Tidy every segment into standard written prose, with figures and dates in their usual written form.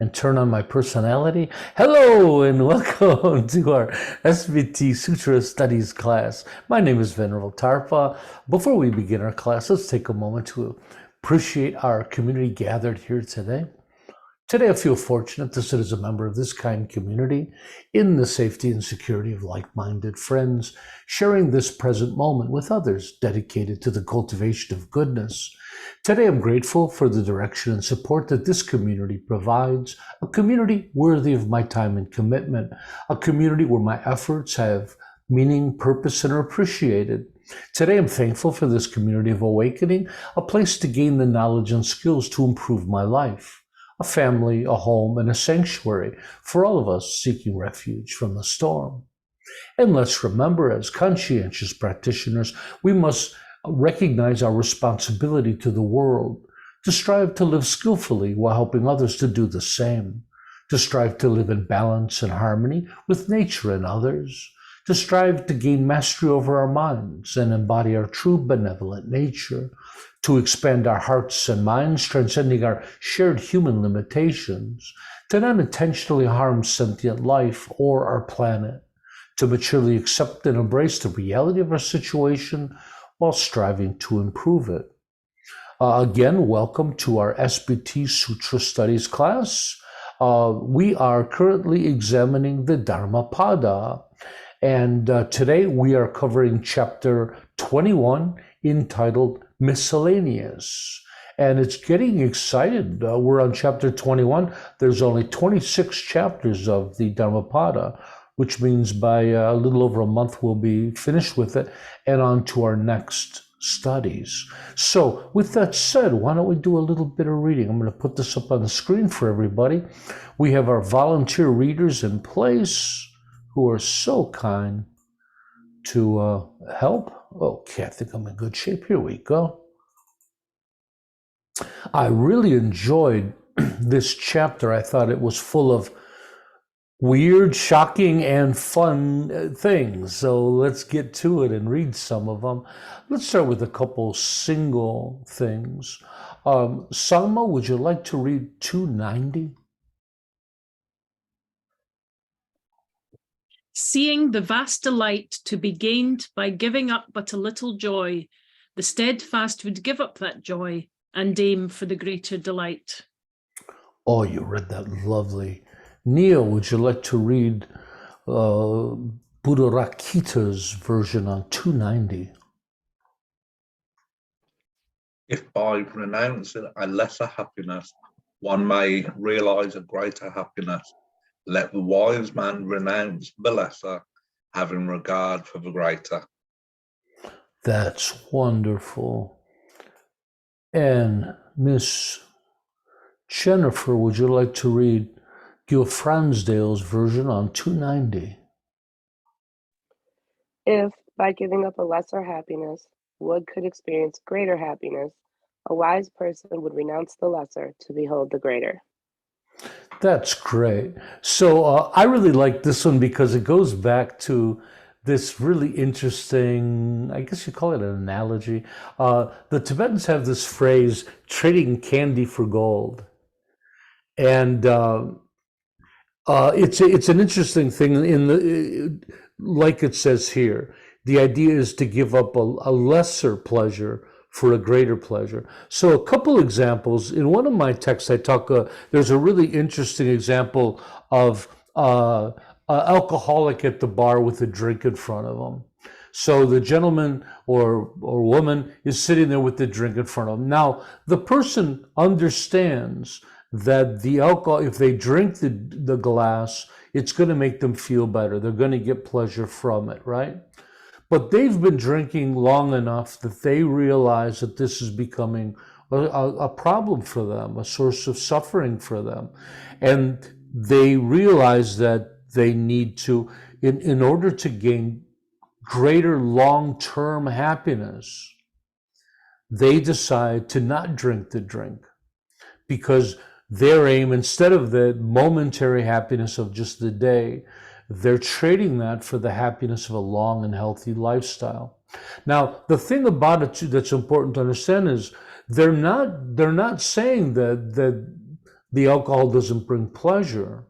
and turn on my personality? Hello and welcome to our SBT Sutra Studies class. My name is Venerable Tarpa. Before we begin our class, let's take a moment to appreciate our community gathered here today. Today, I feel fortunate to sit as a member of this kind community in the safety and security of like-minded friends, sharing this present moment with others dedicated to the cultivation of goodness. Today, I'm grateful for the direction and support that this community provides, a community worthy of my time and commitment, a community where my efforts have meaning, purpose, and are appreciated. Today, I'm thankful for this community of awakening, a place to gain the knowledge and skills to improve my life, a family, a home, and a sanctuary for all of us seeking refuge from the storm. And let's remember, as conscientious practitioners, we must recognize our responsibility to the world, to strive to live skillfully while helping others to do the same, to strive to live in balance and harmony with nature and others, to strive to gain mastery over our minds and embody our true benevolent nature, to expand our hearts and minds, transcending our shared human limitations, to not intentionally harm sentient life or our planet, to maturely accept and embrace the reality of our situation while striving to improve it. Again, welcome to our SBT Sutra Studies class. We are currently examining the Dhammapada, and today we are covering chapter 21 entitled Miscellaneous. And it's getting excited. We're on chapter 21. There's only 26 chapters of the Dhammapada, which means by a little over a month we'll be finished with it and on to our next studies. So with that said, why don't we do a little bit of reading? I'm going to put this up on the screen for everybody. We have our volunteer readers in place who are so kind to help. Okay, I think I'm in good shape. Here we go. I really enjoyed this chapter. I thought it was full of weird, shocking, and fun things. So let's get to it and read some of them. Let's start with a couple single things. Salma, would you like to read 290? Seeing the vast delight to be gained by giving up but a little joy, the steadfast would give up that joy and aim for the greater delight. Oh, you read that lovely. Neil, would you like to read Buddhaghosa's version on 290? If by renouncing a lesser happiness, one may realize a greater happiness, let the wise man renounce the lesser, having regard for the greater. That's wonderful. And Miss Jennifer, would you like to read Gil Fransdale's version on 290? If, by giving up a lesser happiness, one could experience greater happiness, a wise person would renounce the lesser to behold the greater. That's great. So I really like this one because it goes back to this really interesting, I guess you call it an analogy. The Tibetans have this phrase, trading candy for gold. And it's an interesting thing like it says here. The idea is to give up a lesser pleasure for a greater pleasure. So a couple examples. In one of my texts, I talk, there's a really interesting example of an alcoholic at the bar with a drink in front of him. So the gentleman or woman is sitting there with the drink in front of him. Now, the person understands that the alcohol, if they drink the glass, it's going to make them feel better. They're going to get pleasure from it, right? But they've been drinking long enough that they realize that this is becoming a problem for them, a source of suffering for them. And they realize that they need to, in order to gain greater long-term happiness, they decide to not drink the drink because their aim, instead of the momentary happiness of just the day, they're trading that for the happiness of a long and healthy lifestyle. Now, the thing about it too that's important to understand is they're not saying that the alcohol doesn't bring pleasure.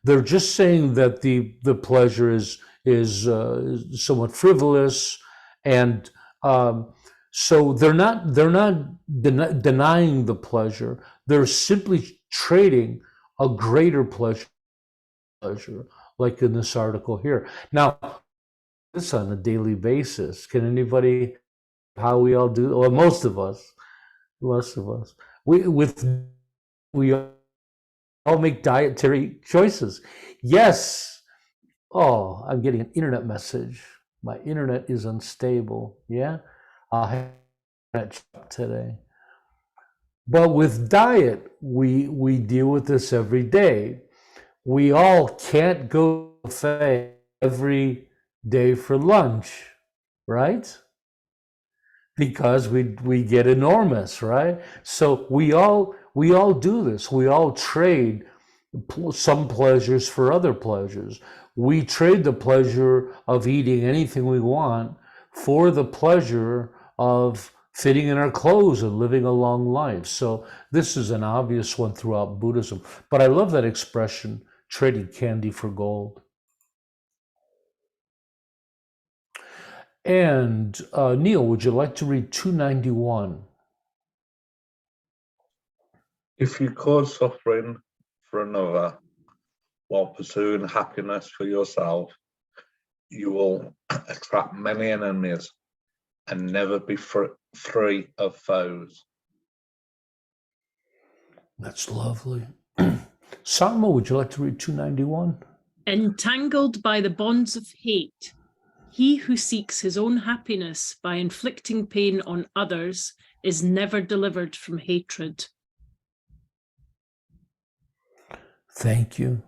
They're just saying that the pleasure is somewhat frivolous, and so they're not denying the pleasure. They're simply trading a greater pleasure, like in this article here. Now, this on a daily basis. Can anybody? How we all do? Well, most of us. We all make dietary choices. Yes. Oh, I'm getting an internet message. My internet is unstable. Yeah, I'll have that today. But with diet, we deal with this every day. We all can't go to a buffet every day for lunch, right? Because we get enormous, right? So we all do this. We all trade some pleasures for other pleasures. We trade the pleasure of eating anything we want for the pleasure of fitting in our clothes and living a long life. So this is an obvious one throughout Buddhism. But I love that expression, trading candy for gold. And Neil, would you like to read 291? If you cause suffering for another while pursuing happiness for yourself, you will attract many enemies and never be free of foes. That's lovely. Sangmo, would you like to read 291? Entangled by the bonds of hate, he who seeks his own happiness by inflicting pain on others is never delivered from hatred. Thank you.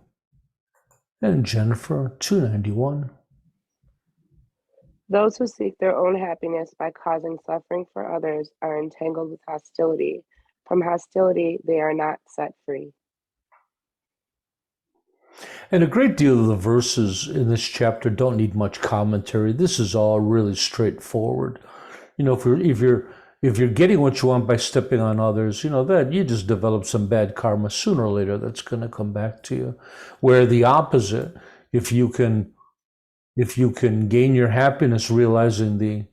And Jennifer, 291. Those who seek their own happiness by causing suffering for others are entangled with hostility. From hostility, they are not set free. And a great deal of the verses in this chapter don't need much commentary. This is all really straightforward. You know, if you're getting what you want by stepping on others, you know, that you just develop some bad karma sooner or later that's going to come back to you. Where the opposite, if you can gain your happiness realizing the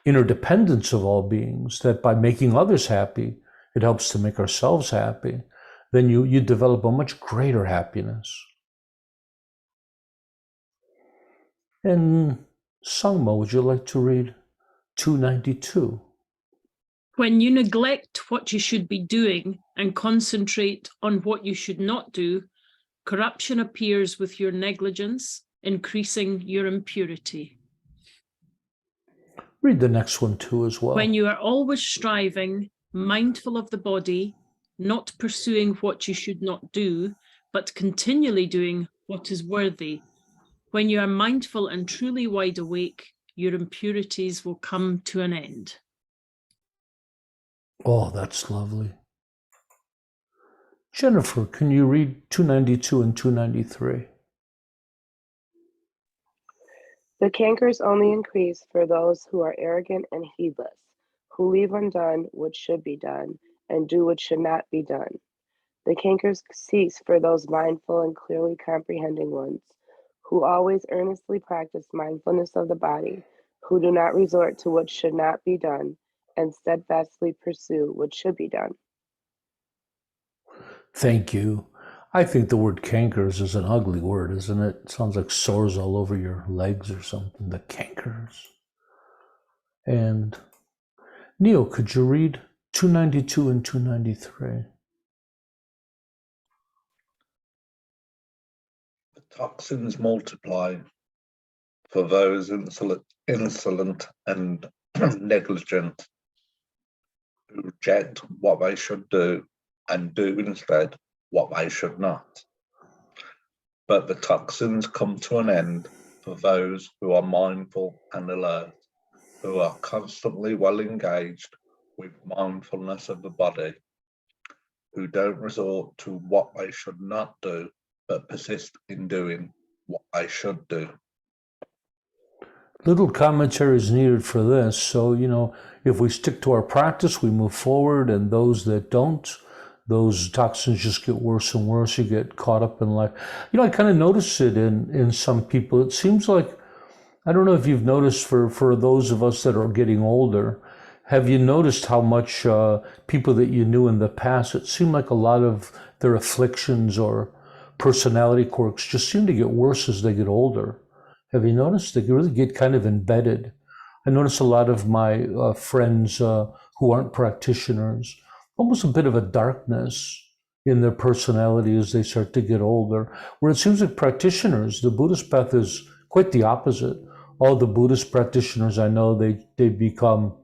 interdependence of all beings, that by making others happy, it helps to make ourselves happy, then you develop a much greater happiness. And Sangmo, would you like to read 292? When you neglect what you should be doing and concentrate on what you should not do, corruption appears with your negligence, increasing your impurity. Read the next one too as well. When you are always striving, mindful of the body, not pursuing what you should not do, but continually doing what is worthy. When you are mindful and truly wide awake, your impurities will come to an end. Oh, that's lovely. Jennifer, can you read 292 and 293? The cankers only increase for those who are arrogant and heedless, who leave undone what should be done and do what should not be done. The cankers cease for those mindful and clearly comprehending ones, who always earnestly practice mindfulness of the body, who do not resort to what should not be done, and steadfastly pursue what should be done. Thank you. I think the word cankers is an ugly word, isn't it? It sounds like sores all over your legs or something, the cankers. And Neil, could you read 292 and 293? The toxins multiply for those insolent and negligent, who reject what they should do and do instead what they should not. But the toxins come to an end for those who are mindful and alert, who are constantly well engaged with mindfulness of the body, who don't resort to what they should not do, but persist in doing what they should do. Little commentary is needed for this. So, you know, if we stick to our practice, we move forward, and those that don't, those toxins just get worse and worse. You get caught up in life. I kind of notice it in some people. It seems like, I don't know if you've noticed for those of us that are getting older, have you noticed how much people that you knew in the past, it seemed like a lot of their afflictions or personality quirks just seem to get worse as they get older? Have you noticed? They really get kind of embedded. I notice a lot of my friends who aren't practitioners, almost a bit of a darkness in their personality as they start to get older, where it seems like practitioners, the Buddhist path is quite the opposite. All the Buddhist practitioners I know, they become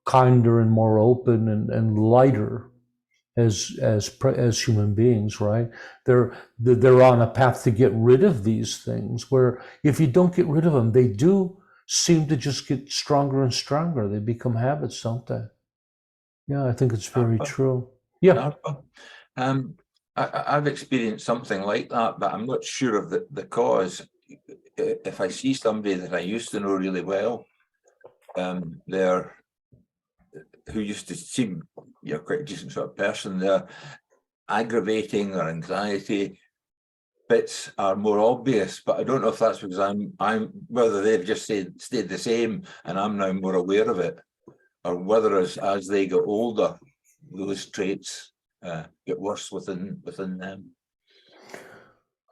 kinder and more open and lighter as human beings, right? They're on a path to get rid of these things, where if you don't get rid of them, they do seem to just get stronger and stronger. They become habits, don't they? Yeah, I think it's very true. Yeah. I've experienced something like that, but I'm not sure of the cause. If I see somebody that I used to know really well, who used to seem quite a decent sort of person, their aggravating or anxiety bits are more obvious, but I don't know if that's because I'm whether they've just stayed the same and I'm now more aware of it, or whether as they get older, those traits get worse within them.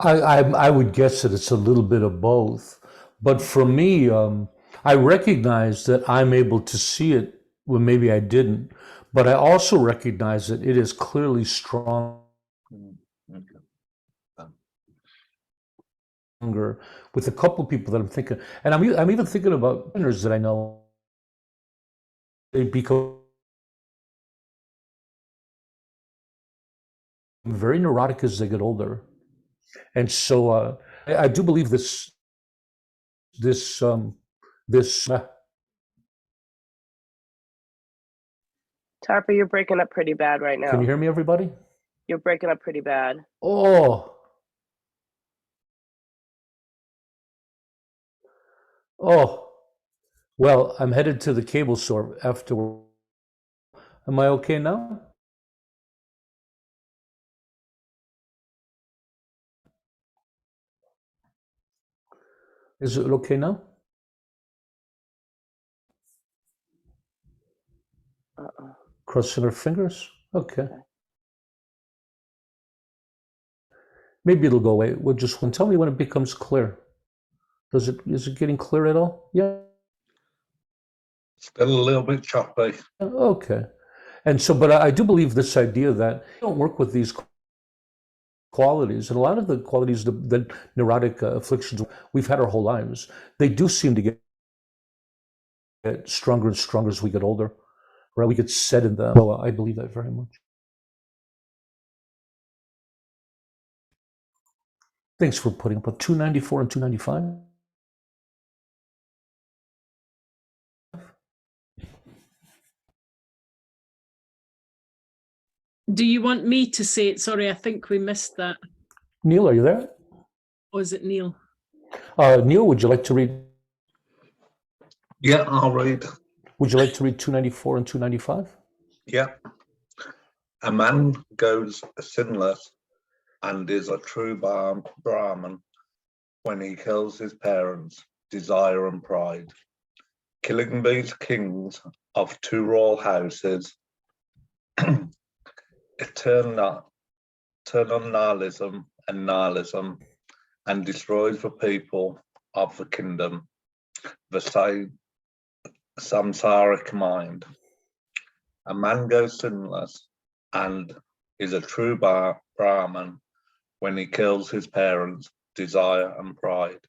I would guess that it's a little bit of both, but for me, I recognize that I'm able to see it when maybe I didn't, but I also recognize that it is clearly strong. With a couple of people that I'm thinking, and I'm even thinking about trainers that I know, they become very neurotic as they get older, and so I do believe this. Tarpa, you're breaking up pretty bad right now. Can you hear me, everybody? You're breaking up pretty bad. Oh, well, I'm headed to the cable store after. Am I okay now? Is it okay now? Crossing our fingers. Okay. Maybe it'll go away. We'll just tell me when it becomes clear. Is it getting clear at all? Yeah. Still a little bit choppy. Okay. And so, but I do believe this idea that we don't work with these qualities, and a lot of the qualities, the neurotic afflictions we've had our whole lives, they do seem to get stronger and stronger as we get older, right? We get set in them. So I believe that very much. Thanks for putting up with 294 and 295. Do you want me to say it? Sorry, I think we missed that. Neil, are you there? Or is it Neil? Neil, would you like to read? Yeah, I'll read. Would you like to read 294 and 295? Yeah. A man goes sinless and is a true Brahman when he kills his parents, desire and pride. Killing these kings of two royal houses, eternal nihilism and destroys the people of the kingdom, the samsaric mind. A man goes sinless and is a true Brahman when he kills his parents, desire and pride,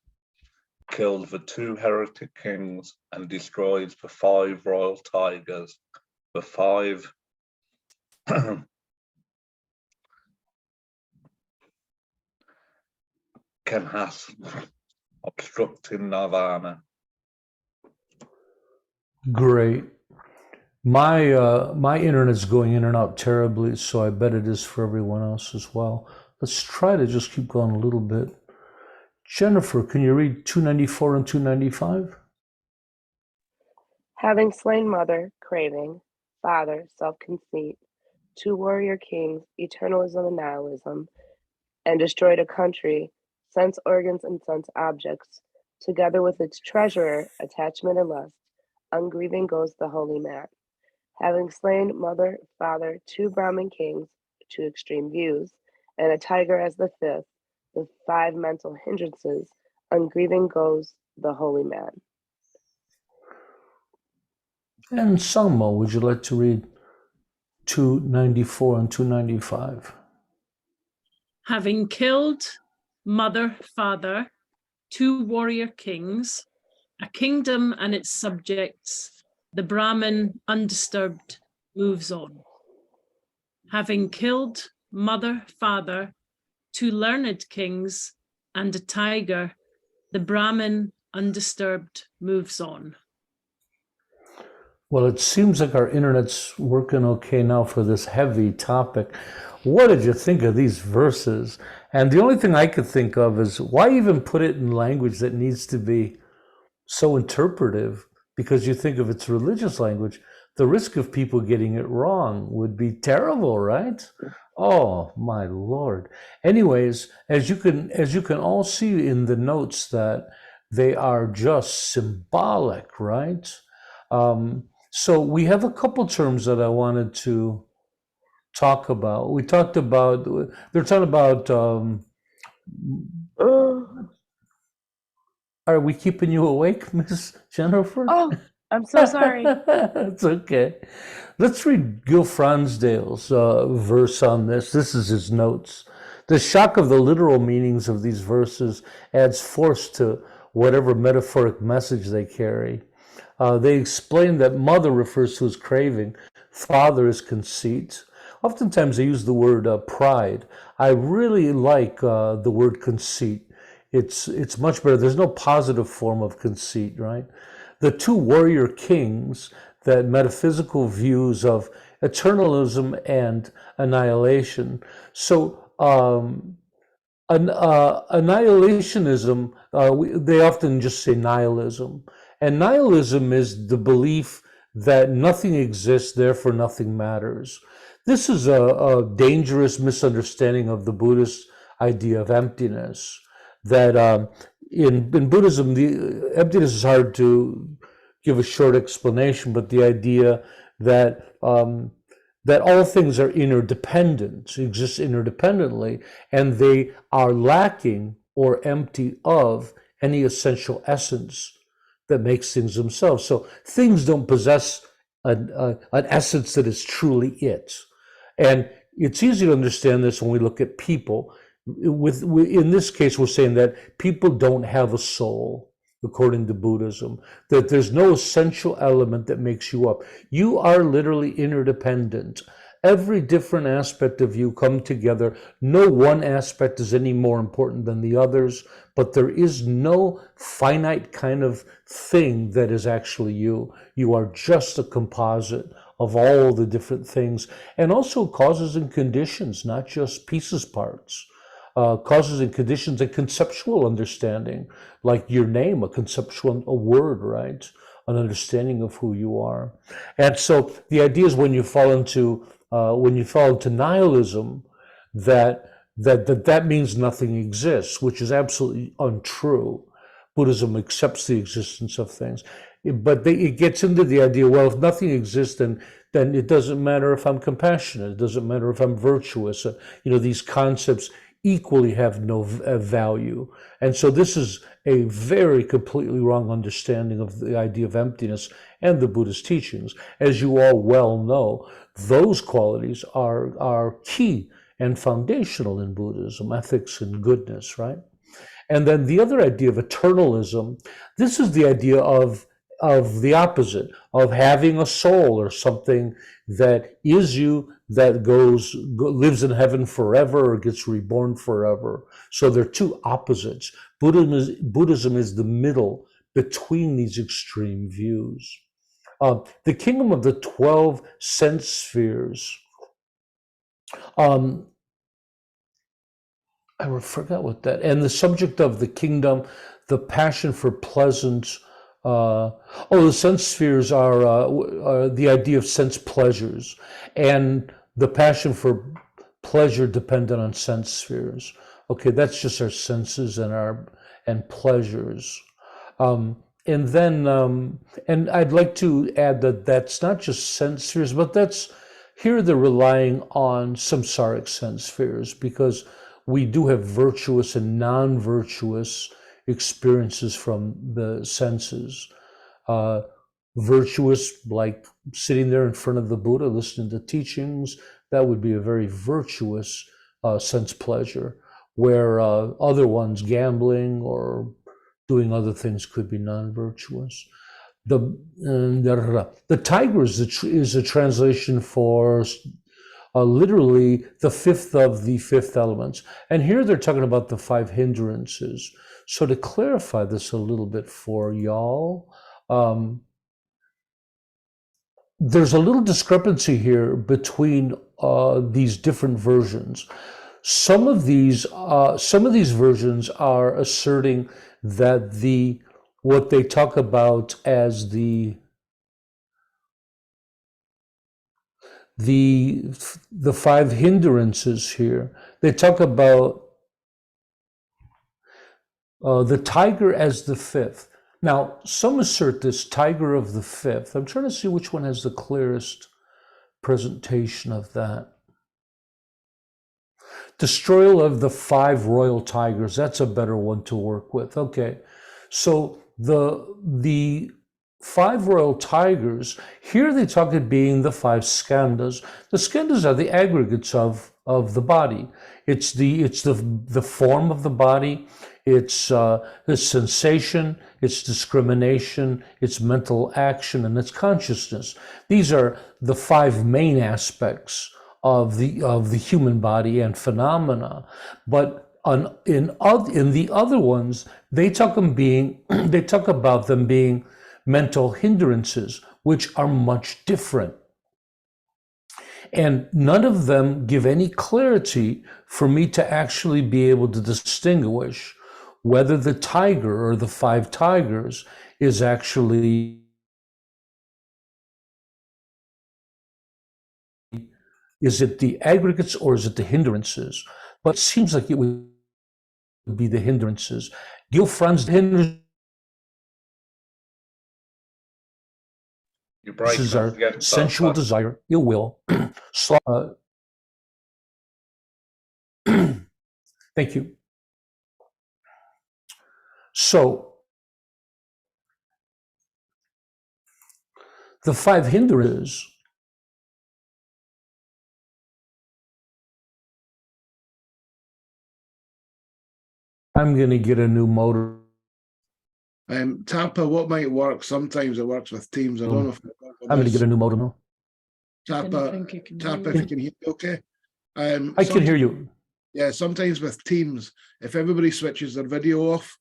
kills the two heretic kings and destroys the 5 royal tigers, the 5 Kenhas obstructing nirvana. Great. My internet's going in and out terribly, so I bet it is for everyone else as well. Let's try to just keep going a little bit. Jennifer, can you read 294 and 295? Having slain mother, craving, father, self-conceit, two warrior kings, eternalism and nihilism, and destroyed a country, sense organs and sense objects, together with its treasurer, attachment and lust, ungrieving goes the holy man. Having slain mother, father, two Brahmin kings, two extreme views, and a tiger as the fifth, with five mental hindrances, ungrieving goes the holy man. And Salma, would you like to read 294 and 295? Having killed mother, father, two warrior kings, a kingdom and its subjects, the Brahmin, undisturbed, moves on. Having killed mother, father, two learned kings, and a tiger, the Brahmin, undisturbed, moves on. Well, it seems like our internet's working okay now for this heavy topic. What did you think of these verses? And the only thing I could think of is, why even put it in language that needs to be so interpretive? Because you think if it's religious language, the risk of people getting it wrong would be terrible, right? Oh my Lord. Anyways, as you can all see in the notes, that they are just symbolic, right? So we have a couple terms that I wanted to talk about. We talked about, they're talking about, are we keeping you awake, Miss Jennifer? Oh, I'm so sorry. It's okay. Let's read Gil Fronsdale's verse on this. This is his notes. The shock of the literal meanings of these verses adds force to whatever metaphoric message they carry. They explain that mother refers to as craving, father is conceit. Oftentimes they use the word pride. I really like the word conceit. It's much better. There's no positive form of conceit, right? The two warrior kings, that metaphysical views of eternalism and annihilation. So annihilationism, they often just say nihilism. And nihilism is the belief that nothing exists, therefore nothing matters. This is a dangerous misunderstanding of the Buddhist idea of emptiness. That in Buddhism, the emptiness is hard to give a short explanation, but the idea that that all things are interdependent, exist interdependently, and they are lacking or empty of any essential essence that makes things themselves. So things don't possess an essence that is truly it. And it's easy to understand this when we look at people. In this case, we're saying that people don't have a soul, according to Buddhism, that there's no essential element that makes you up. You are literally interdependent. Every different aspect of you come together. No one aspect is any more important than the others, but there is no finite kind of thing that is actually you. You are just a composite of all the different things, and also causes and conditions, not just pieces, parts. Causes and conditions and conceptual understanding, like your name, a word, right? An understanding of who you are. And so the idea is when you fall into nihilism, that means nothing exists, which is absolutely untrue. Buddhism accepts the existence of things, but it gets into the idea, well, if nothing exists, then it doesn't matter if I'm compassionate, it doesn't matter if I'm virtuous. These concepts equally have no value. And so this is a very completely wrong understanding of the idea of emptiness and the Buddhist teachings. As you all well know, those qualities are key and foundational in Buddhism, ethics and goodness, right? And then the other idea of eternalism, this is the idea of the opposite, of having a soul or something that is you, that lives in heaven forever or gets reborn forever. So they're two opposites. Buddhism is the middle between these extreme views. The kingdom of the 12 sense spheres. I forgot what that, and the subject of the kingdom, the passion for pleasant. The sense spheres are the idea of sense pleasures, and the passion for pleasure dependent on sense spheres. Okay, that's just our senses and pleasures. And then, and I'd like to add that that's not just sense spheres, but here they're relying on samsaric sense spheres, because we do have virtuous and non-virtuous experiences from the senses. Virtuous, like sitting there in front of the Buddha, listening to teachings, that would be a very virtuous sense pleasure, where other ones, gambling or doing other things, could be non-virtuous. The tiger is a translation for literally the fifth of the fifth elements. And here they're talking about the 5 hindrances. So to clarify this a little bit for y'all, there's a little discrepancy here between these different versions. Some of these versions are asserting that what they talk about as the 5 hindrances here, they talk about the tiger as the 5th. Now, some assert this tiger of the 5th. I'm trying to see which one has the clearest presentation of that. Destroyal of the 5 royal tigers, that's a better one to work with. Okay, so the 5 royal tigers, here they talk it being the 5 skandhas. The skandhas are the aggregates of the body. It's the form of the body, it's the sensation, it's discrimination, it's mental action, and it's consciousness. These are the 5 main aspects of the human body and phenomena. But in the other ones, they talk about them being mental hindrances, which are much different. And none of them give any clarity for me to actually be able to distinguish whether the tiger or the 5 tigers is actually, is it the aggregates or is it the hindrances? But it seems like it would be the hindrances. Gil Franz, the hindrances are sensual desire, ill will, thank you. So the 5 hindrances, I'm going to get a new motor. Tapa, what might work? Sometimes it works with Teams. I don't know if I'm going to get a new modem now. Tapa, if you can hear me okay. I can hear you. Yeah, sometimes with Teams, if everybody switches their video off,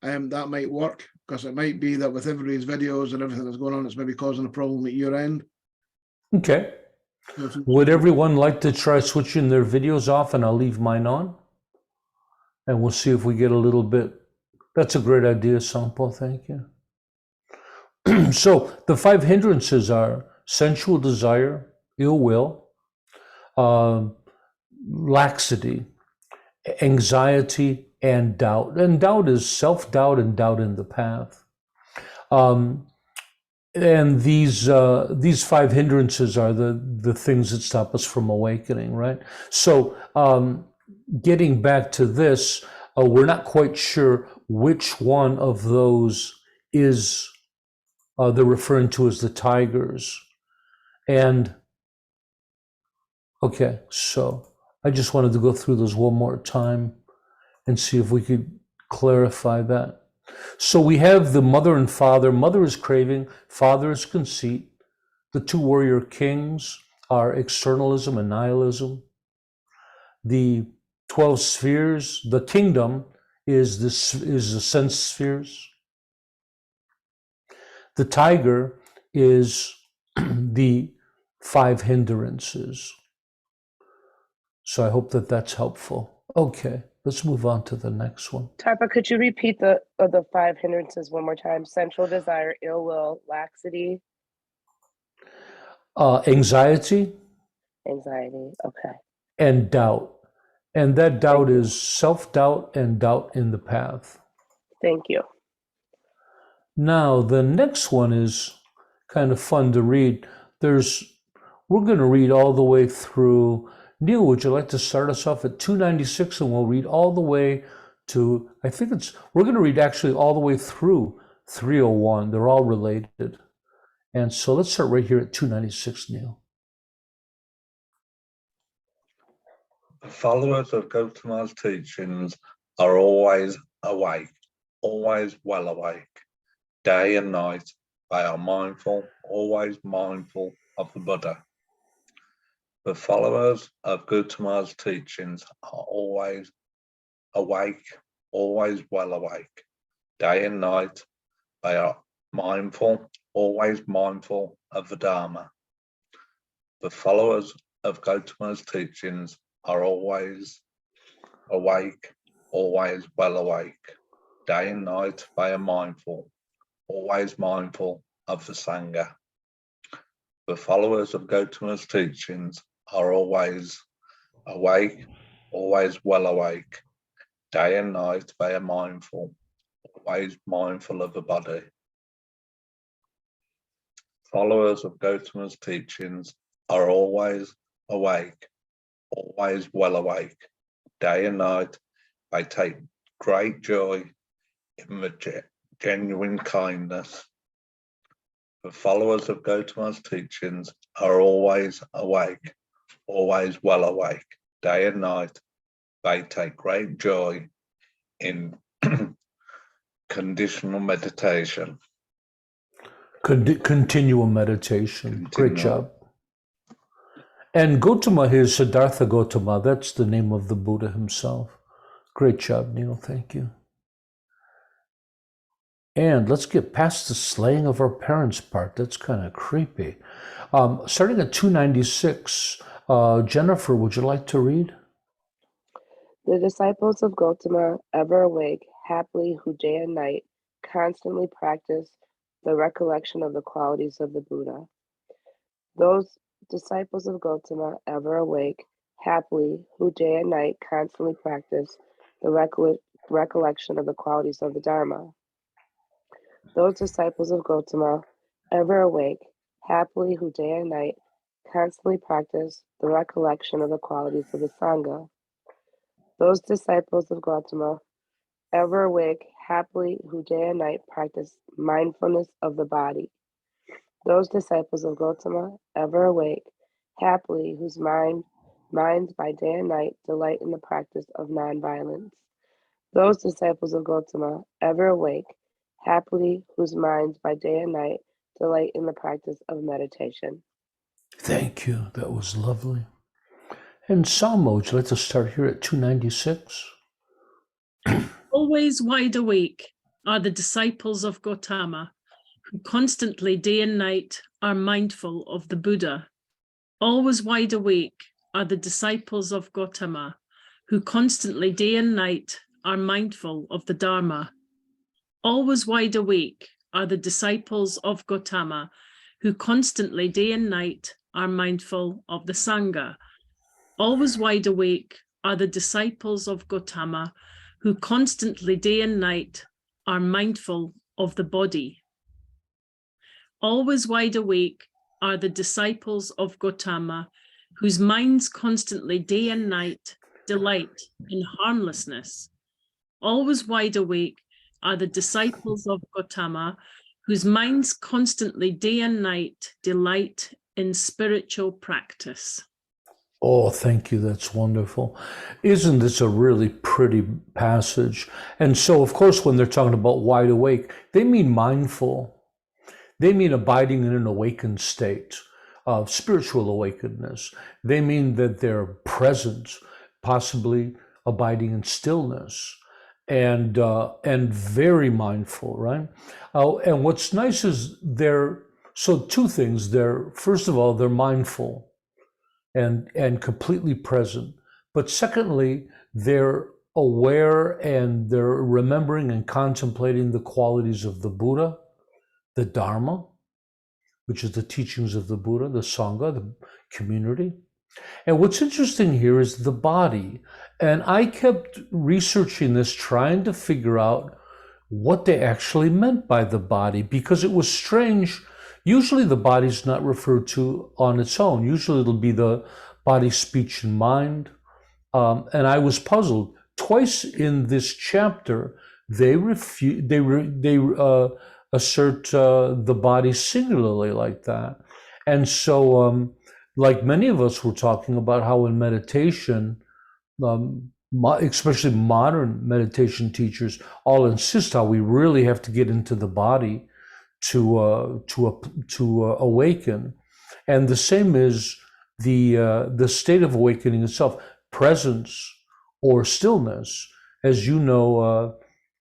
that might work, because it might be that with everybody's videos and everything that's going on, it's maybe causing a problem at your end. Okay. Would everyone like to try switching their videos off, and I'll leave mine on? And we'll see if we get a little bit. That's a great idea, Sampo, thank you. So the 5 hindrances are sensual desire, ill will, laxity, anxiety, and doubt. And doubt is self-doubt and doubt in the path. And these 5 hindrances are the things that stop us from awakening, right? So getting back to this, we're not quite sure which one of those is they're referring to as the tigers. And okay, so I just wanted to go through those one more time and see if we could clarify that. So we have the mother and father. Mother is craving, father is conceit. The 2 warrior kings are externalism and nihilism. The 12 spheres, the kingdom is the sense spheres. The tiger is the 5 hindrances. So I hope that that's helpful. Okay, let's move on to the next one. Tarpa, could you repeat the 5 hindrances one more time? Sensual desire, ill will, laxity. Anxiety. anxiety. Okay. and doubt. And that doubt Thank you. is self-doubt and doubt in the path. Thank you. Now, the next one is kind of fun to read. We're going to read all the way through. Neil, would you like to start us off at 296, and we'll read all the way to, we're going to read actually all the way through 301. They're all related. And so let's start right here at 296, Neil. The followers of Gautama's teachings are always awake, always well awake. Day and night, they are mindful, always mindful of the Buddha. The followers of Gautama's teachings are always awake, always well awake. Day and night, they are mindful, always mindful of the Dharma. The followers of Gautama's teachings are always awake, always well awake. Day and night, they are mindful, always mindful of the Sangha. The followers of Gautama's teachings are always awake, always well awake. Day and night, they are mindful, always mindful of the body. Followers of Gautama's teachings are always awake, always well awake. Day and night, they take great joy in the genuine kindness. The followers of Gautama's teachings are always awake, always well awake. Day and night, they take great joy in conditional meditation. Continual meditation. Great job. And Gautama here is Siddhartha Gautama. That's the name of the Buddha himself. Great job, Neil. Thank you. And let's get past the slaying of our parents part. That's kind of creepy. Starting at 296, Jennifer, would you like to read? The disciples of Gautama, ever awake, happily, who day and night constantly practice the recollection of the qualities of the Buddha. Those disciples of Gautama, ever awake, happily, who day and night constantly practice the recollection of the qualities of the Dharma. Those disciples of Gautama, ever awake, happily, who day and night constantly practice the recollection of the qualities of the Sangha. Those disciples of Gautama, ever awake, happily, who day and night practice mindfulness of the body. Those disciples of Gautama, ever awake, happily, whose minds by day and night delight in the practice of nonviolence. Those disciples of Gautama, ever awake, happily, whose minds by day and night delight in the practice of meditation. Thank you. That was lovely. And Salmo, would you like to start here at 296? Always wide awake are the disciples of Gautama, who constantly day and night are mindful of the Buddha. Always wide awake are the disciples of Gautama, who constantly day and night are mindful of the Dharma. Always wide awake are the disciples of Gautama, who constantly day and night are mindful of the Sangha. Always wide awake are the disciples of Gautama, who constantly day and night are mindful of the body. Always wide awake are the disciples of Gautama, whose minds constantly day and night delight in harmlessness. Always wide awake are the disciples of Gautama, whose minds constantly day and night delight in spiritual practice. Oh, thank you. That's wonderful. Isn't this a really pretty passage? And so, of course, when they're talking about wide awake, they mean mindful. They mean abiding in an awakened state of spiritual awakenedness. They mean that they're present, possibly abiding in stillness, and very mindful, right? And what's nice is two things. First of all, they're mindful and completely present. But secondly, they're aware and they're remembering and contemplating the qualities of the Buddha, the Dharma, which is the teachings of the Buddha, the Sangha, the community, And what's interesting here is the body. And I kept researching this, trying to figure out what they actually meant by the body, because it was strange. Usually the body's not referred to on its own. Usually it'll be the body, speech, and mind. And I was puzzled. Twice in this chapter, they assert the body singularly like that. And so, like many of us were talking about how in meditation, especially modern meditation teachers, all insist how we really have to get into the body to awaken. And the same is the state of awakening itself, presence or stillness. As you know,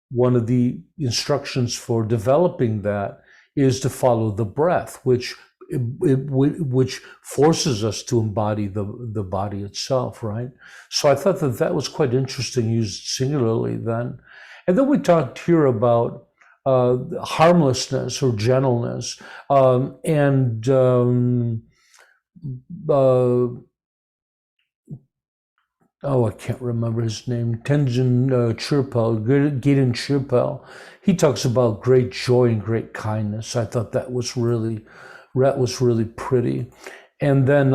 one of the instructions for developing that is to follow the breath, which forces us to embody the body itself, right? So I thought that that was quite interesting, used singularly then. And then we talked here about harmlessness or gentleness, I can't remember his name, Tenzin Chirpal, Giden Chirpal. He talks about great joy and great kindness. I thought that was really pretty. And then,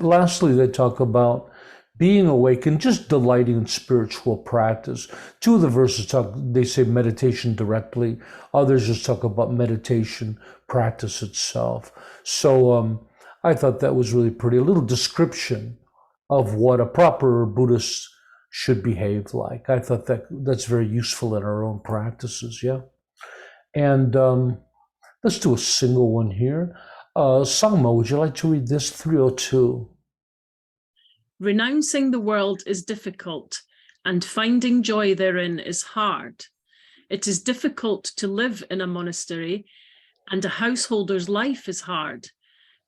lastly, they talk about being awake and just delighting in spiritual practice. Two of the verses they say meditation directly. Others just talk about meditation practice itself. So I thought that was really pretty. A little description of what a proper Buddhist should behave like. I thought that's very useful in our own practices, yeah. And let's do a single one here. Sangma, would you like to read this? 302. Renouncing the world is difficult, and finding joy therein is hard. It is difficult to live in a monastery, and a householder's life is hard.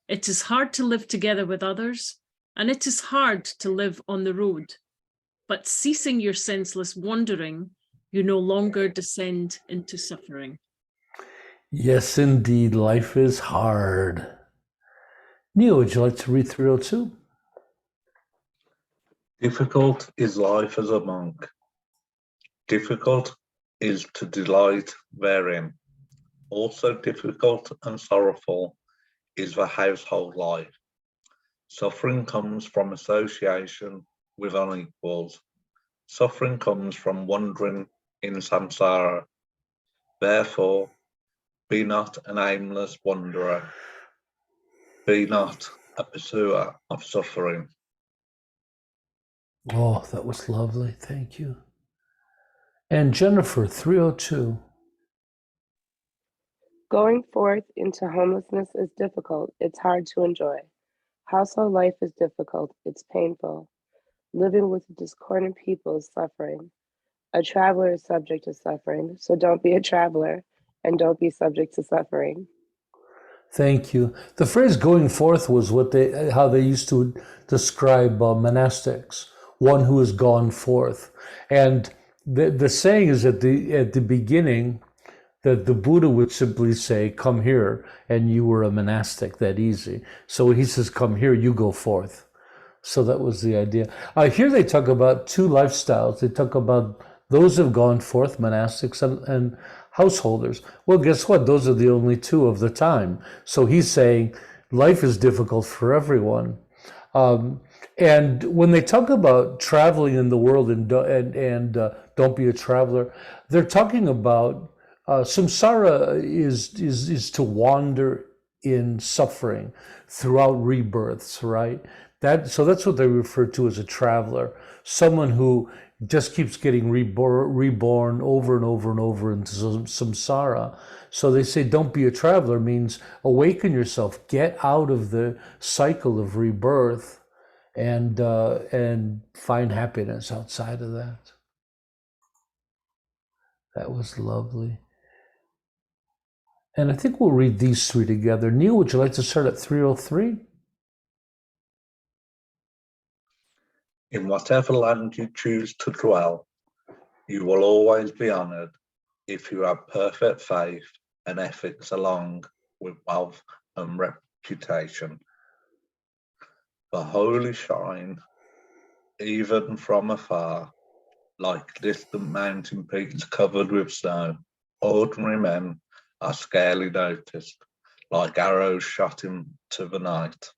It is hard to live together with others, and it is hard to live on the road. But ceasing your senseless wandering, you no longer descend into suffering. Yes, indeed, life is hard. Neil, would you like to read 302? Difficult is life as a monk. Difficult is to delight therein. Also difficult and sorrowful is the household life. Suffering comes from association with unequals. Suffering comes from wandering in samsara. Therefore, be not an aimless wanderer. Be not a pursuer of suffering. Oh, that was lovely. Thank you. And Jennifer, 302. Going forth into homelessness is difficult. It's hard to enjoy. Household life is difficult. It's painful. Living with discordant people is suffering. A traveler is subject to suffering, so don't be a traveler and don't be subject to suffering. Thank you. The phrase "going forth" was how they used to describe monastics, one who has gone forth. And the saying is at the beginning that the Buddha would simply say, "Come here," and you were a monastic, that easy. So when he says, "Come here," you go forth. So that was the idea. Here they talk about two lifestyles. They talk about those who have gone forth, monastics and householders. Well, guess what? Those are the only two of the time. So he's saying life is difficult for everyone. And when they talk about traveling in the world and don't be a traveler, they're talking about samsara is to wander in suffering throughout rebirths, right? So that's what they refer to as a traveler, someone who just keeps getting reborn over and over and over into samsara. So they say don't be a traveler means awaken yourself, get out of the cycle of rebirth, and find happiness outside of that. That was lovely. And I think we'll read these three together. Neil, would you like to start at 303? In whatever land you choose to dwell, you will always be honored if you have perfect faith and ethics along with wealth and reputation. the holy shine, even from afar, like distant mountain peaks covered with snow. Ordinary men are scarcely noticed, like arrows shot into the night.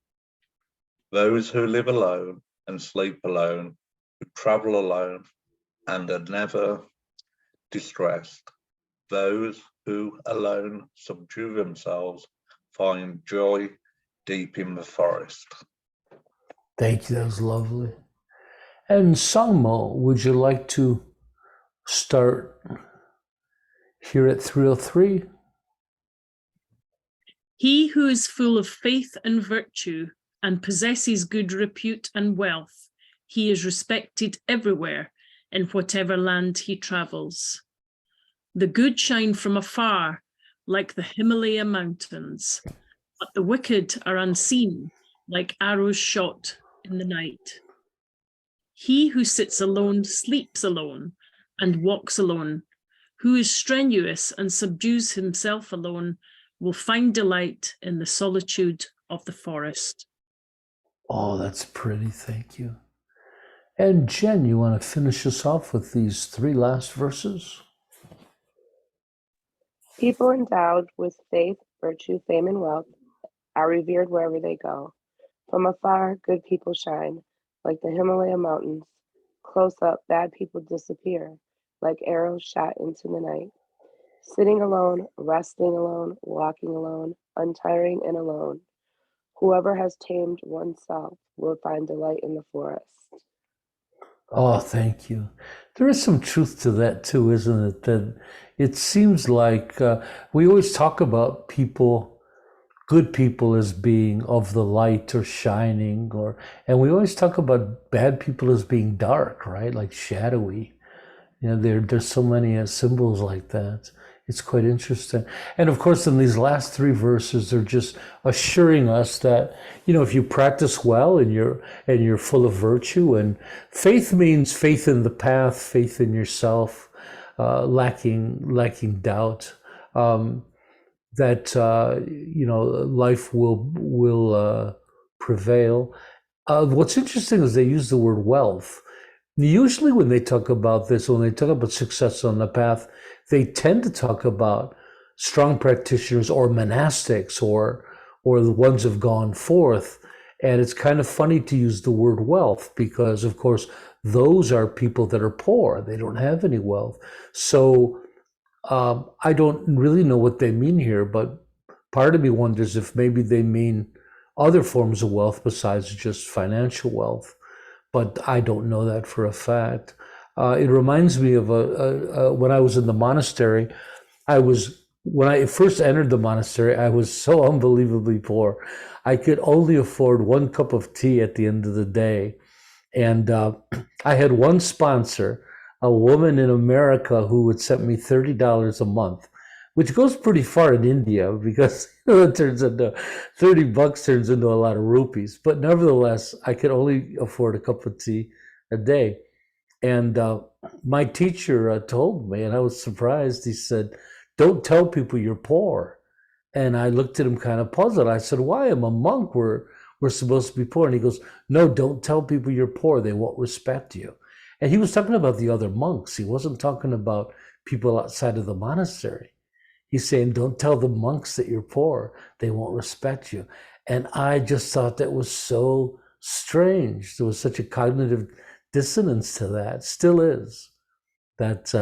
Those who live alone and sleep alone, who travel alone and are never distressed, those who alone subdue themselves, find joy deep in the forest. Thank you, that was lovely. And Sangmo, would you like to start here at 303? He who is full of faith and virtue and possesses good repute and wealth, he is respected everywhere in whatever land he travels. The good shine from afar like the Himalaya mountains, but the wicked are unseen like arrows shot in the night. He who sits alone sleeps alone and walks alone. Who is strenuous and subdues himself alone will find delight in the solitude of the forest. Oh, that's pretty, thank you. And Jen, you want to finish us off with these 3 last verses? People endowed with faith, virtue, fame, and wealth are revered wherever they go. From afar, good people shine, like the Himalaya mountains. Close up, bad people disappear, like arrows shot into the night. Sitting alone, resting alone, walking alone, untiring and alone. Whoever has tamed oneself will find delight in the forest. Oh, thank you. There is some truth to that too, isn't it? That it seems like we always talk about people, good people, as being of the light or shining, and we always talk about bad people as being dark, right? Like shadowy. You know, there's so many symbols like that. It's quite interesting. And of course, in these last 3 verses, they're just assuring us that, you know, if you practice well and you're full of virtue, and faith means faith in the path, faith in yourself, lacking doubt, that you know, life will prevail. What's interesting is they use the word wealth. Usually when they talk about this, when they talk about success on the path, they tend to talk about strong practitioners or monastics or the ones who've gone forth. And it's kind of funny to use the word wealth because, of course, those are people that are poor. They don't have any wealth. So I don't really know what they mean here, but part of me wonders if maybe they mean other forms of wealth besides just financial wealth. But I don't know that for a fact. It reminds me of when I was in the monastery. When I first entered the monastery, I was so unbelievably poor. I could only afford 1 cup of tea at the end of the day. And I had one sponsor, a woman in America who would send me $30 a month, which goes pretty far in India because it turns into $30 turns into a lot of rupees. But nevertheless, I could only afford a cup of tea a day. And my teacher told me, and I was surprised. He said, "Don't tell people you're poor." And I looked at him kind of puzzled. I said, "Why? I'm a monk. We're supposed to be poor." And he goes, "No, don't tell people you're poor. They won't respect you." And he was talking about the other monks. He wasn't talking about people outside of the monastery. He's saying, don't tell the monks that you're poor. They won't respect you. And I just thought that was so strange. There was such a cognitive dissonance to that, still is, that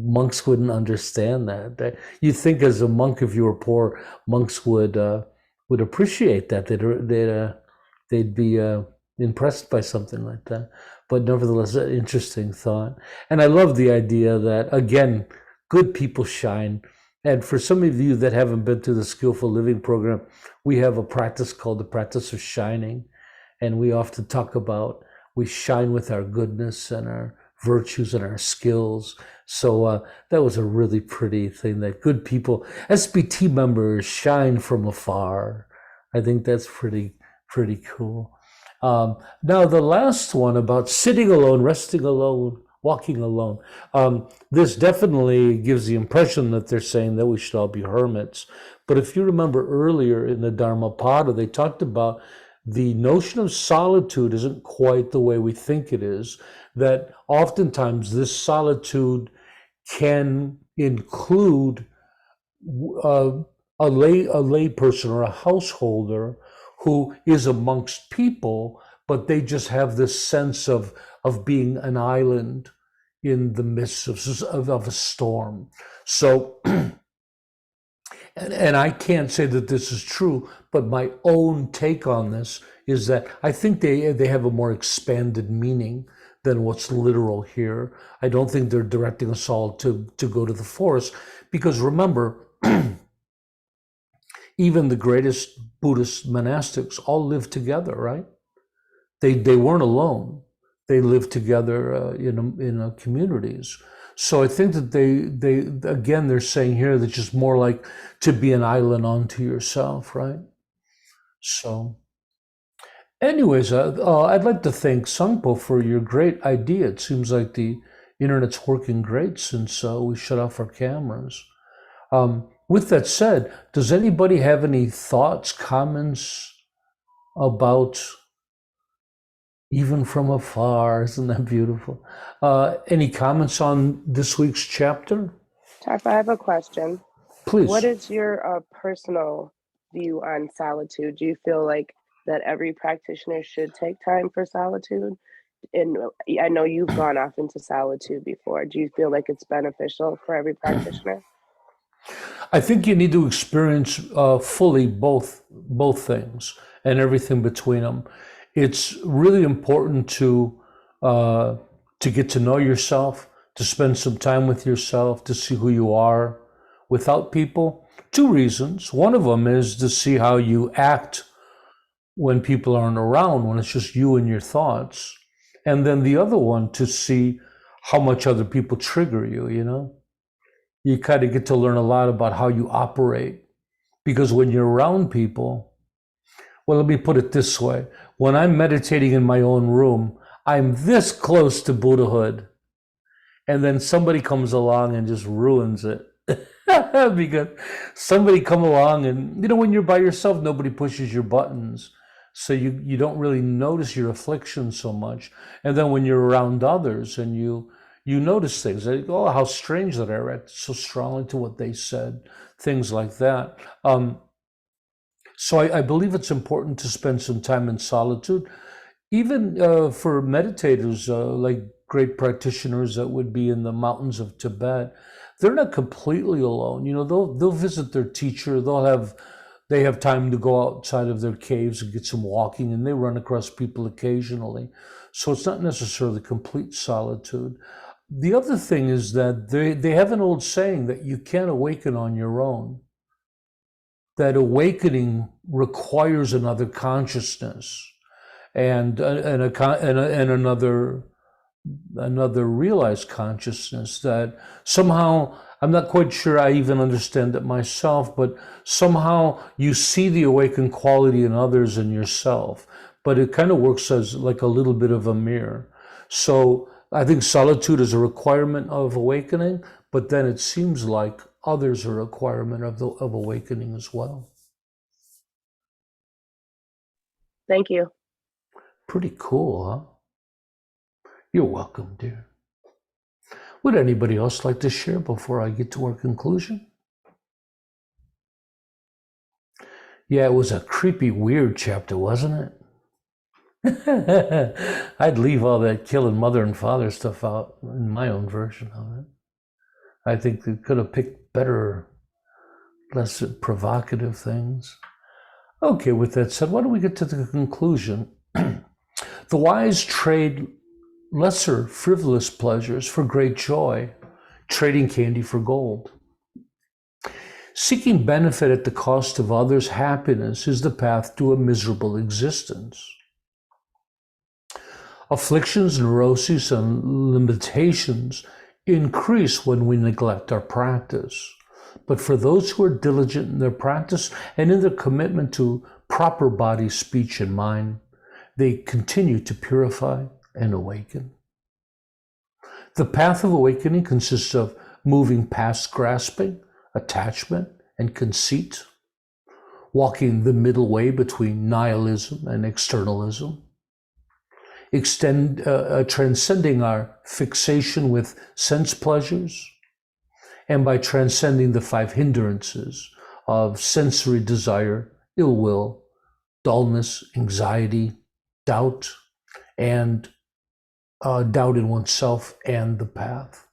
monks wouldn't understand that. You think as a monk, if you were poor, monks would appreciate that. They'd be impressed by something like that. But nevertheless, an interesting thought. And I love the idea that, again, good people shine. And for some of you that haven't been through the Skillful Living program, we have a practice called the practice of shining. And we often talk about we shine with our goodness and our virtues and our skills. So that was a really pretty thing, that good people, SBT members, shine from afar. I think that's pretty cool. Now the last one about sitting alone, resting alone, walking alone. This definitely gives the impression that they're saying that we should all be hermits. But if you remember earlier in the Dhammapada, they talked about the notion of solitude isn't quite the way we think it is, that oftentimes this solitude can include a lay person or a householder who is amongst people, but they just have this sense of being an island in the midst of a storm. So, and I can't say that this is true, but my own take on this is that I think they have a more expanded meaning than what's literal here. I don't think they're directing us all to go to the forest, because remember, even the greatest Buddhist monastics all lived together, right? They weren't alone. They lived together in communities. So I think that they again, they're saying here that just more like to be an island unto yourself, right? So anyways, I'd like to thank Sangpo for your great idea. It seems like the internet's working great since we shut off our cameras. With that said, does anybody have any thoughts, comments about even from afar? Isn't that beautiful? Any comments on this week's chapter? Tarp, I have a question. Please. What is your personal view on solitude? Do you feel like that every practitioner should take time for solitude? And I know you've gone off into solitude before. Do you feel like it's beneficial for every practitioner? I think you need to experience fully both things and everything between them. It's really important to get to know yourself, to spend some time with yourself, to see who you are without people. 2 reasons. One of them is to see how you act when people aren't around, when it's just you and your thoughts. And then the other one, to see how much other people trigger you, you know? You kind of get to learn a lot about how you operate, because when you're around people, well, let me put it this way. When I'm meditating in my own room, I'm this close to Buddhahood, and then somebody comes along and just ruins it. Because somebody come along and, when you're by yourself, nobody pushes your buttons. So you don't really notice your affliction so much. And then when you're around others and you notice things, like, oh, how strange that I reacted so strongly to what they said, things like that. So I believe it's important to spend some time in solitude, even for meditators, like great practitioners that would be in the mountains of Tibet. They're not completely alone. They'll visit their teacher. They have time to go outside of their caves and get some walking, and they run across people occasionally. So it's not necessarily complete solitude. The other thing is that they have an old saying that you can't awaken on your own, that awakening requires another consciousness and another realized consciousness, that somehow, I'm not quite sure I even understand it myself, but somehow you see the awakened quality in others and yourself, but it kind of works as like a little bit of a mirror. So I think solitude is a requirement of awakening, but then it seems like others are a requirement of awakening as well. Thank you. Pretty cool, huh? You're welcome, dear. Would anybody else like to share before I get to our conclusion? Yeah, it was a creepy, weird chapter, wasn't it? I'd leave all that killing mother and father stuff out in my own version of it. I think they could have picked better, less provocative things. Okay, with that said, why don't we get to the conclusion? The wise trade lesser frivolous pleasures for great joy, trading candy for gold. Seeking benefit at the cost of others' happiness is the path to a miserable existence. Afflictions, neuroses, and limitations increase when we neglect our practice. But for those who are diligent in their practice and in their commitment to proper body, speech, and mind, they continue to purify and awaken. The path of awakening consists of moving past grasping, attachment, and conceit. walking the middle way between nihilism and externalism, transcending our fixation with sense pleasures, and by transcending the 5 hindrances of sensory desire, ill will, dullness, anxiety, doubt, and doubt in oneself and the path.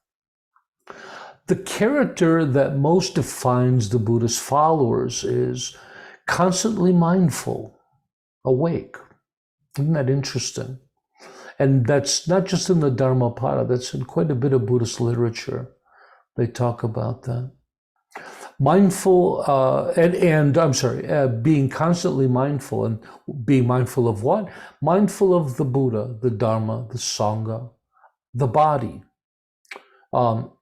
The character that most defines the Buddhist followers is constantly mindful, awake. Isn't that interesting? And that's not just in the Dhammapada, that's in quite a bit of Buddhist literature. They talk about that. Mindful, being constantly mindful, and being mindful of what? Mindful of the Buddha, the Dharma, the Sangha, the body, while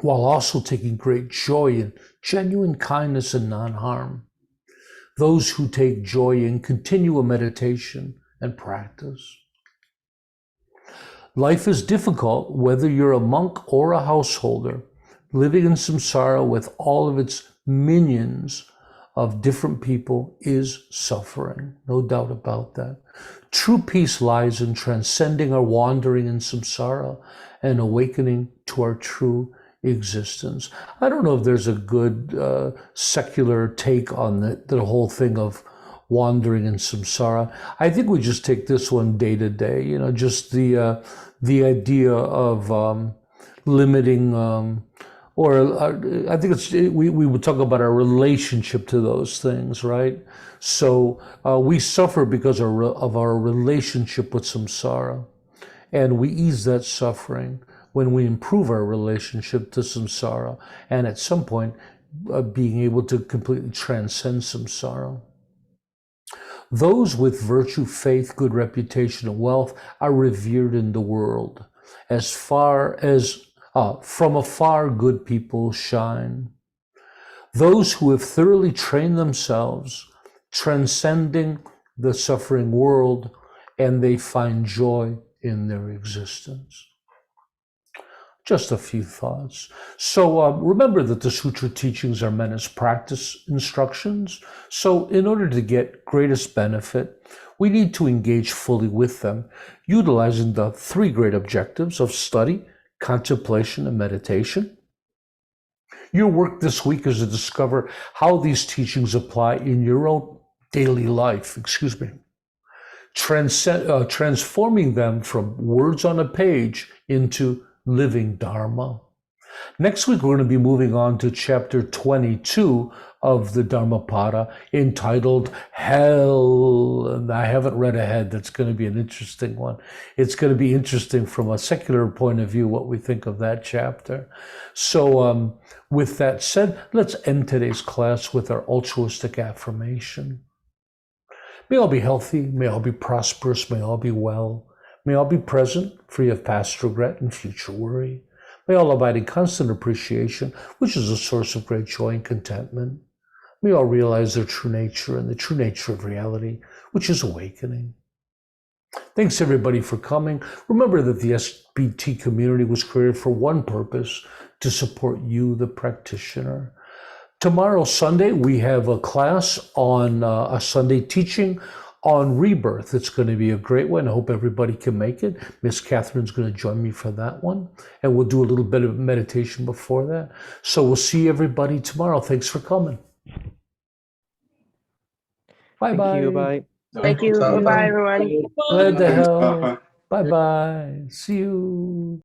also taking great joy in genuine kindness and non-harm. Those who take joy in continual meditation and practice. Life is difficult whether you're a monk or a householder, living in samsara with all of its minions of different people is suffering, no doubt about that. True peace lies in transcending our wandering in samsara and awakening to our true existence. I don't know if there's a good secular take on the whole thing of wandering in samsara. I think we just take this one day to day, just the idea of limiting, I think we would talk about our relationship to those things, right? So we suffer because of our relationship with samsara, and we ease that suffering when we improve our relationship to samsara, and at some point being able to completely transcend samsara. Those with virtue, faith, good reputation, and wealth are revered in the world. As far as from afar, good people shine. Those who have thoroughly trained themselves, transcending the suffering world, and they find joy in their existence. Just a few thoughts. So remember that the sutra teachings are meant as practice instructions. So in order to get greatest benefit, we need to engage fully with them, utilizing the 3 great objectives of study, contemplation, and meditation. Your work this week is to discover how these teachings apply in your own daily life, transforming them from words on a page into living Dharma. Next week, we're going to be moving on to chapter 22 of the Dhammapada, entitled Hell. And I haven't read ahead. That's going to be an interesting one. It's going to be interesting from a secular point of view, what we think of that chapter. So with that said, let's end today's class with our altruistic affirmation. May all be healthy. May all be prosperous. May all be well. May all be present, free of past regret and future worry. May all abide in constant appreciation, which is a source of great joy and contentment. May all realize their true nature and the true nature of reality, which is awakening. Thanks everybody for coming. Remember that the SBT community was created for one purpose, to support you, the practitioner. Tomorrow, Sunday, we have a class on a Sunday teaching on rebirth. It's going to be a great one. I hope everybody can make it. Miss Catherine's going to join me for that one. And we'll do a little bit of meditation before that. So we'll see everybody tomorrow. Thanks for coming. Bye-bye. Thank you. Bye. Thank you. Bye-bye, everyone. Glad to help. Bye-bye. See you.